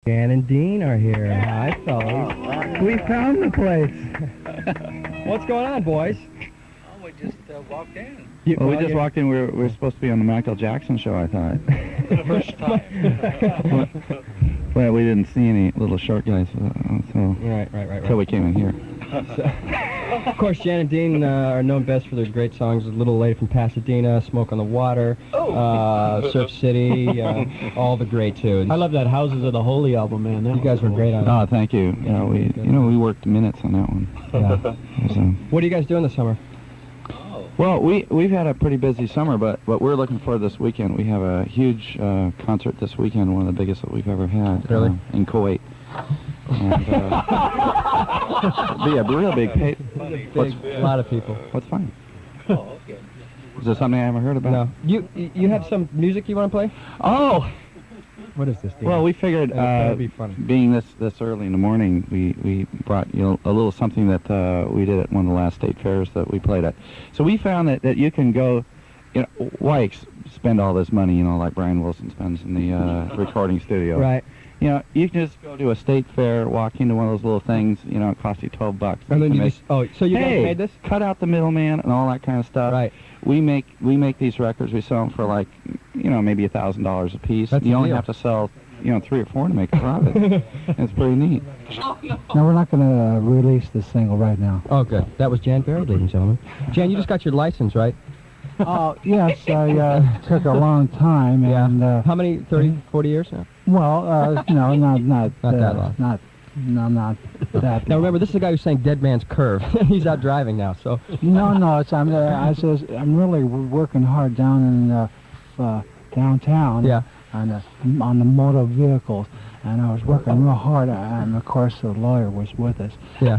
Dan and Dean are here. Hi, fellas. We found the place. What's going on, boys? Oh, we just walked in. Well, we just walked in. We were supposed to be on the Michael Jackson show, I thought. For the first time. Well, we didn't see any little short guys, so Right. until we came in here. Of course, Jan and Dean are known best for their great songs, A Little Lady from Pasadena, Smoke on the Water, Surf City, all the great tunes. I love that Houses of the Holy album, man. You guys were great on it. Oh, thank you. Yeah, we worked minutes on that one. Yeah. So. What are you guys doing this summer? Well, we've had a pretty busy summer, but what we're looking for this weekend, we have a huge concert this weekend, one of the biggest that we've ever had. Really? In Kuwait. And, be a real big pay. A lot of people. What's fine? Oh, okay. Is there something I haven't heard about? No. You have some music you want to play? Oh! What is this, Dean? Well, we figured, that'd be funny. being this early in the morning, we brought a little something that we did at one of the last state fairs that we played at. So we found that you can go, why spend all this money, like Brian Wilson spends in the recording studio. Right. You can just go to a state fair, walk into one of those little things, it costs you $12. And then you just, so you guys hey, made this? Cut out the middleman and all that kind of stuff. Right. We make these records, we sell them for like, maybe $1,000 a piece. That's you a only deal. have to sell, 3 or 4 to make a profit. It's pretty neat. No, we're not going to release this single right now. Oh, good. That was Jan Berry, ladies and gentlemen. Jan, you just got your license, right? Oh, yes, I took a long time, and How many, 30, 40 years now? well, no, not that long. not that. Now remember, this is the guy who sang Dead Man's Curve. He's out driving now, so... No, it's I'm really working hard down in downtown. Yeah. On the motor vehicles, and I was working real hard, and of course the lawyer was with us. Yeah.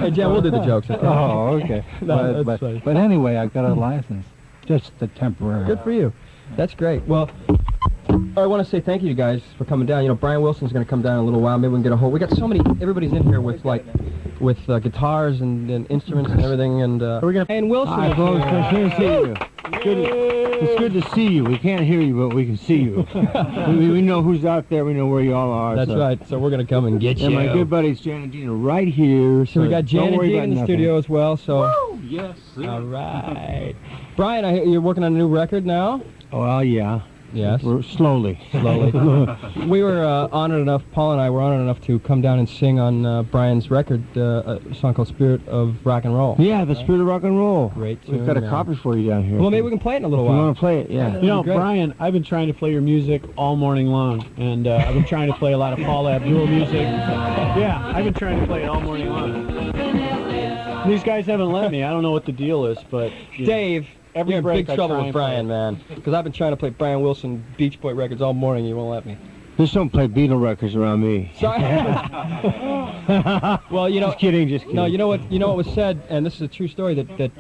Hey, Jan, we'll do the jokes. Okay? Oh, okay. No, that's funny. But anyway, I got a license, just the temporary. Good for you. That's great. Well, I want to say thank you, you guys, for coming down. Brian Wilson's going to come down in a little while. Maybe we can get a hold. We got so many. Everybody's in here with guitars and instruments and everything. And and Wilson. Hi, folks. It's good to see you. It's good to see you. We can't hear you, but we can see you. we know who's out there. We know where you all are. That's right. So we're going to come and get you. And my good buddies Jan and Dean are right here. So we got Jan and Dean in the studio as well. So. Woo! Yes. Sir. All right. Brian, I hear you're working on a new record now. Well, yeah. Yes. We're slowly. We were honored enough, Paul and I were honored enough to come down and sing on Brian's record, a song called Spirit of Rock and Roll. Yeah, the Spirit of Rock and Roll. Great tune. We've got a copy for you down here. Well, maybe we can play it in a little You while. want to play it? Yeah. You know, Brian, I've been trying to play your music all morning long, and I've been trying to play a lot of Paul Abdul music. Yeah, I've been trying to play it all morning long. These guys haven't let me. I don't know what the deal is, but... Dave, Every you're in break big I trouble try with and Brian, man. Because I've been trying to play Brian Wilson Beach Boy records all morning, you won't let me. Just don't play Beatle records around me. Sorry. Well, Just kidding. No, you know what was said, and this is a true story, that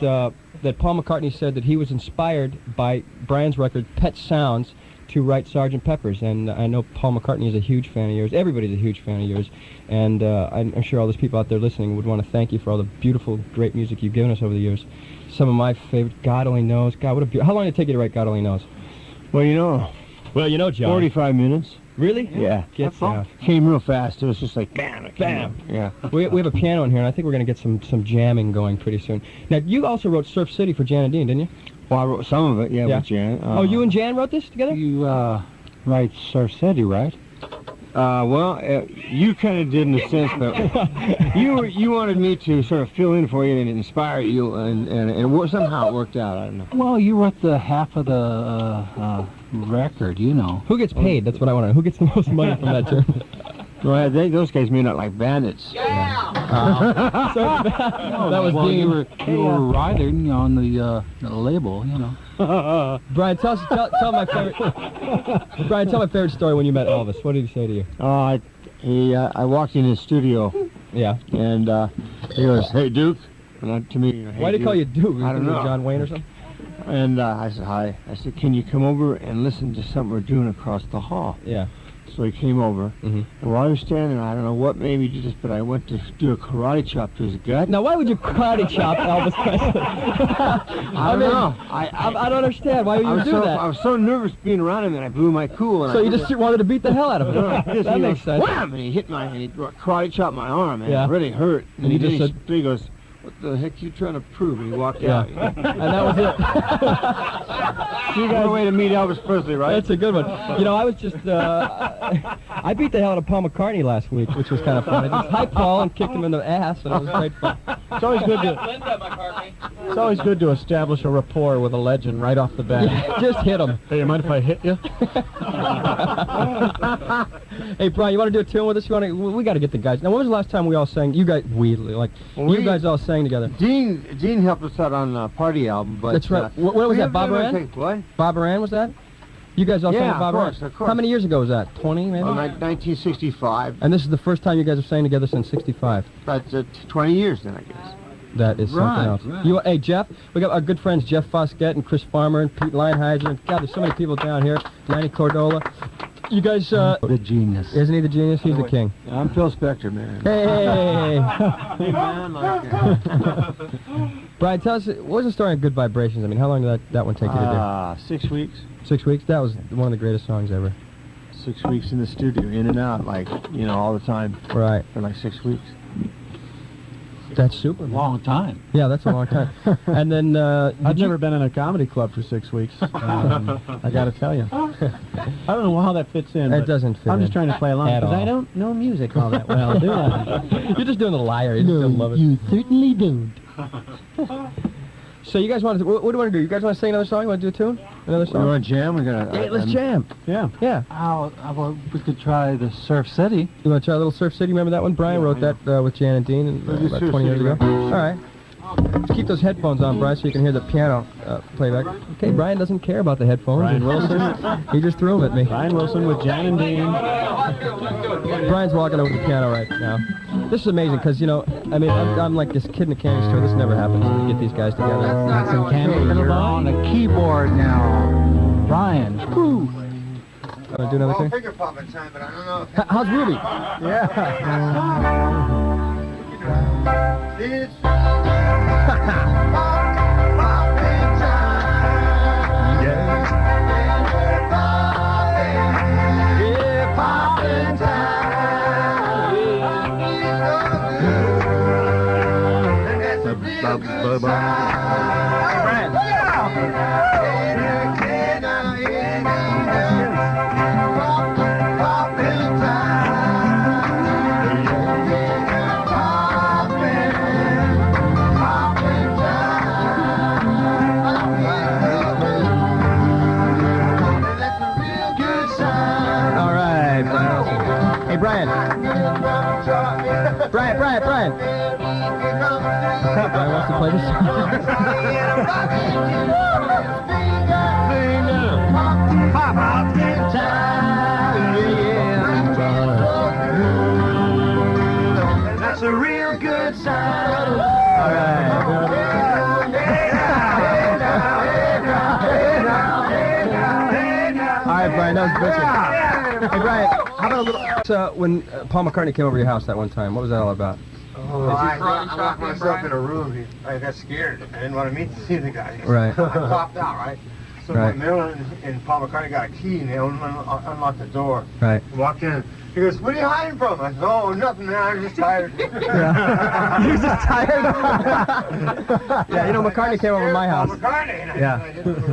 Paul McCartney said that he was inspired by Brian's record, Pet Sounds, to write Sgt. Pepper's, and I know Paul McCartney is a huge fan of yours. Everybody's a huge fan of yours, and I'm sure all those people out there listening would want to thank you for all the beautiful, great music you've given us over the years. Some of my favorite, God Only Knows. God, what a how long did it take you to write God Only Knows? Well, John. 45 minutes. Really? Yeah. Get out. Came real fast. It was just like bam. Bam. Yeah. We have a piano in here, and I think we're going to get some jamming going pretty soon. Now, you also wrote Surf City for Jan and Dean, didn't you? Well, I wrote some of it. Yeah. With Jan. You and Jan wrote this together? You write Surf City, right? You kind of did in a sense, but you wanted me to sort of fill in for you and inspire you, and somehow it worked out. I don't know. Well, you wrote the half of the record, Who gets paid? That's what I want to know. Who gets the most money from that tune? Well, those guys may not like bandits. Yeah. That was Dean. You were writing on the label, Brian, tell my favorite. Brian, tell my favorite story when you met Elvis. What did he say to you? I walked in his studio. Yeah. And he goes, "Hey, Duke," and to me. Hey, why did he call you Duke? I don't know. John Wayne or something? And I said, "Hi." I said, "Can you come over and listen to something we're doing across the hall?" Yeah. So he came over, Mhm. and while I was standing there, I don't know what made me do this, but I went to do a karate chop to his gut. Now, why would you karate chop Elvis Presley? I don't know. I don't understand. Why would you do that? I was so nervous being around him, and I blew my cool. And So I you just wanted to beat the hell out of him. That he makes goes, sense. Wham! And he hit my, and he karate chopped my arm, and Yeah. it really hurt. And you just said, he goes, "What the heck you trying to prove?" And he walked Yeah. out. And that was it. You got a way to meet Elvis Presley, right? That's a good one. You know, I was just, I beat the hell out of Paul McCartney last week, which was kind of fun. I just hyped Paul and kicked him in the ass, and it was great fun. It's always good to. It's always good to establish a rapport with a legend right off the bat. Just hit him. Hey, you mind if I hit you? Hey, Brian, you want to do a tune with us? We got to get the guys. Now, when was the last time we all sang? You guys, you guys all sang together. Dean helped us out on a party album, but That's right. What was that, Bob Moran? What? Bob Moran, was that? You guys all sang Yeah, with Bob of Moran? course, of course. How many years ago was that? 20, maybe? 1965. And this is the first time you guys have sang together since 65. That's 20 years then, I guess. That is something else. Right. Hey, Jeff, we got our good friends Jeff Foskett and Chris Farmer and Pete Leinheiser. And God, there's so many people down here. Lanny Cordola. You guys, The genius. isn't he the genius? He's the king. I'm Phil Spector, man. Hey! Hey, man, Brian, tell us, what was the story on Good Vibrations? I mean, how long did that one take you to 6 weeks. do? 6 weeks? That was one of the greatest songs ever. 6 weeks in the studio, in and out, like, all the time Right. for like 6 weeks. That's super. Man. Long time. Yeah, that's a long time. And then, I've never been in a comedy club for 6 weeks. I got to tell you. I don't know how that fits in. It but doesn't fit I'm just in trying to play along at because I all. don't know music all that well, do I? You're just doing the liar. You just don't love it. You certainly don't. So you guys want to? What do you want to do? You guys want to sing another song? You want to do a tune? Another We song? want to jam? We're gonna. Hey, let's jam. Yeah. Yeah. We could try the Surf City. You want to try a little Surf City? Remember that one? Brian wrote that with Jan and Dean about Surf 20 years City, ago. All right. Just keep those headphones on, Brian, so you can hear the piano playback. Okay, Brian doesn't care about the headphones. Brian Wilson. He just threw them at me. Brian Wilson with Jan and Dean. Brian's walking over to the piano right now. This is amazing because, I mean, I'm like this kid in a candy store. This never happens when you get these guys together. Some candy. You're on the keyboard now. Brian. Woo. Want to do another thing? Finger popping time, but I don't know. How's Ruby? Yeah. It's All right, Brian. Hey, Brian. Brian. Brian wants to play this song. That's a real good sound. All right. All right, Brian, that was good. Hey, Brian, how about a little... when Paul McCartney came over to your house that one time, what was that all about? I locked myself in a room. I got scared. I didn't want to see the guy. Right. I popped out, right? So Right. Marilyn and Paul McCartney got a key and they unlocked the door. Right. Walked in. He goes, "What are you hiding from?" I said, "Oh, nothing, man. I'm just tired." You're just tired? Yeah, McCartney came over to my house. Paul McCartney. Yeah.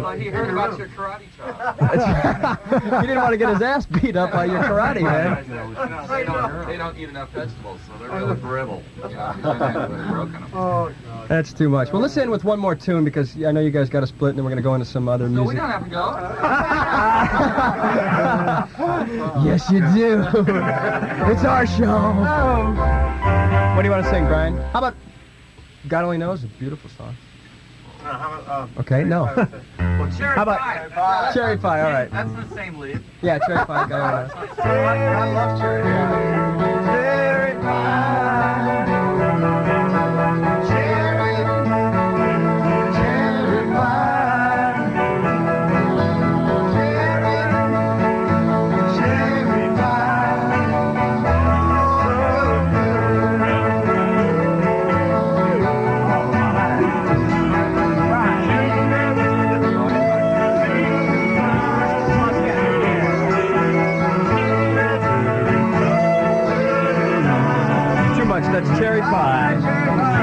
Well, he heard about your karate chop. He didn't want to get his ass beat up by your karate, man. They don't eat enough vegetables, so they're really brittle. Broken them. Oh, God. That's too much. Well, let's end with one more tune because I know you guys got to split and then we're going to go into some other No, we music. don't have to go. Yes, you do. It's our show. What do you want to sing, Brian? How about God Only Knows? A beautiful song. Okay, no. Well, cherry How about pie. Cherry Pie? All right. That's the same lead. Yeah, Cherry Pie. God Only Knows. I love cherry pie. Cherry pie. Cherry pie. Cherry pie. much. That's cherry pie.